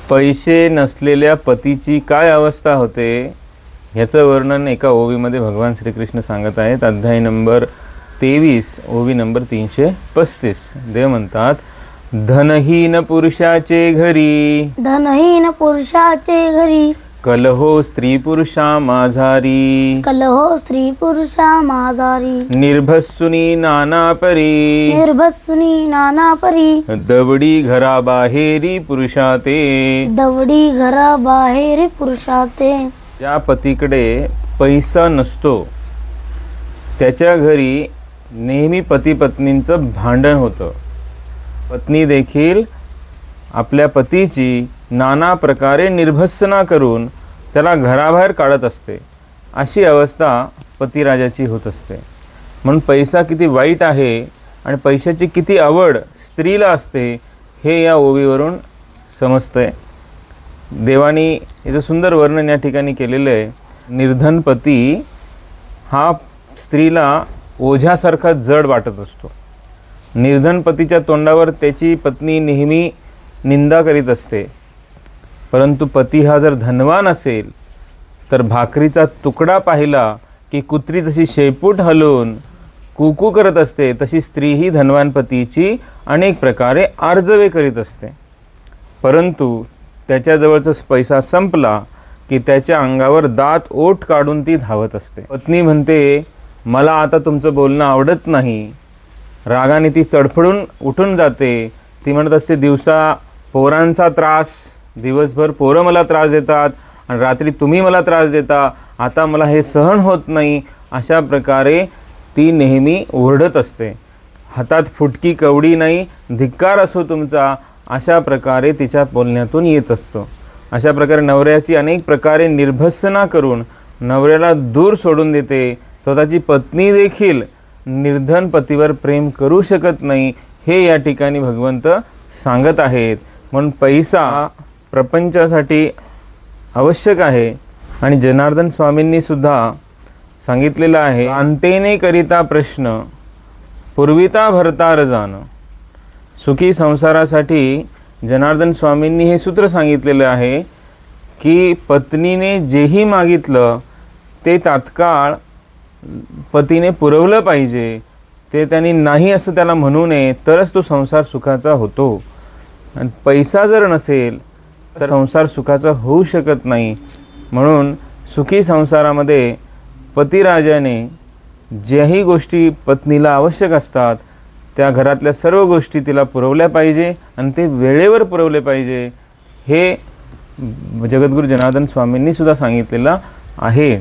पैसे नसलेल्या पतीची काय अवस्था होते ह्याचं वर्णन एका ओवीमध्ये भगवान श्रीकृष्ण सांगत आहेत. अध्याय नंबर 23 ओवी नंबर 335. देव म्हणतात, धनहीन पुरुषाचे घरी कलहो स्त्री पुरुषा माझारी निर्भस्सुनी नाना परी दवडी घरा बाहेरी पुरुषाते. ज्या पतीकडे पैसा नसतो त्याच्या घरी नेहमी पती पत्नींचं भांडण होतं. पत्नी देखील आपल्या पतीची नाना प्रकारे निर्भत्सना करून त्याला घराबाहेर काढत असते. अशी अवस्था पतिराजाची होत असते. म्हणून पैसा किती वाईट आहे आणि पैशाची किती आवड स्त्रीला असते हे या ओवीवरून समजतंय. देवानी याचं सुंदर वर्णन या ठिकाणी केलेलं आहे. निर्धन पती हा स्त्रीला ओझ्यासारखा जड वाटत असतो. निर्धन पतीच्या तोंडावर त्याची पत्नी नेहमी निंदा करीत असते. परंतु पती हा जर धनवान असेल तर भाकरीचा तुकडा पाहिला की कुत्री जशी शेपूट हलवून कुकू करत असते तशी स्त्री ही धनवान पतीची अनेक प्रकारे आर्जवे करीत असते. परंतु त्याच्याजवळचा पैसा संपला की त्याच्या अंगावर दात ओठ काढून ती धावत असते. पत्नी म्हणते, मला आता तुमचं बोलणं आवडत नाही. रागाने ती चडफडून उठून जाते. ती म्हणत असते, दिवसा पोरांचा त्रास, दिवसभर पोरं मला त्रास देतात आणि रात्री तुम्ही मला त्रास देता, आता मला हे सहन होत नाही. अशा प्रकारे ती नेहमी ओरडत असते. हातात फुटकी कवडी नाही, धिक्कार असो तुमचा, अशा प्रकारे तिच्या बोलण्यातून येत असतं. अशा प्रकारे नवऱ्याची अनेक प्रकारे निर्भत्सना करून नवऱ्याला दूर सोडून देते. स्वतःची पत्नी देखील निर्धन पतीवर प्रेम करू शकत नाही हे या ठिकाणी भगवंत सांगत आहेत. म्हणून पैसा प्रपंचासाठी आवश्यक आहे. आणि जनार्दन स्वामींनी सुद्धा सांगितलेलं आहे, अंतेने करिता प्रश्न पूर्विता भरतार जाण. सुखी संसारासाठी जनार्दन स्वामींनी हे सूत्र सांगितलेलं आहे की पत्नीने जेही मागितलं ते तात्काळ पतीने पुरवलं पाहिजे. ते त्यांनी नाही असं त्याला म्हणू नये, तरच तो संसार सुखाचा होतो. आणि पैसा जर नसेल तर संसार सुखाचा होऊ शकत नाही. म्हणून सुखी संसारामध्ये पतिराजाने ज्याही गोष्टी पत्नीला आवश्यक असतात त्या घरातल्या सर्व गोष्टी तिला पुरवल्या पाहिजे आणि ते वेळेवर पुरवले पाहिजे. हे जगद्गुरू जनार्दन स्वामींनी सुद्धा सांगितलेलं आहे.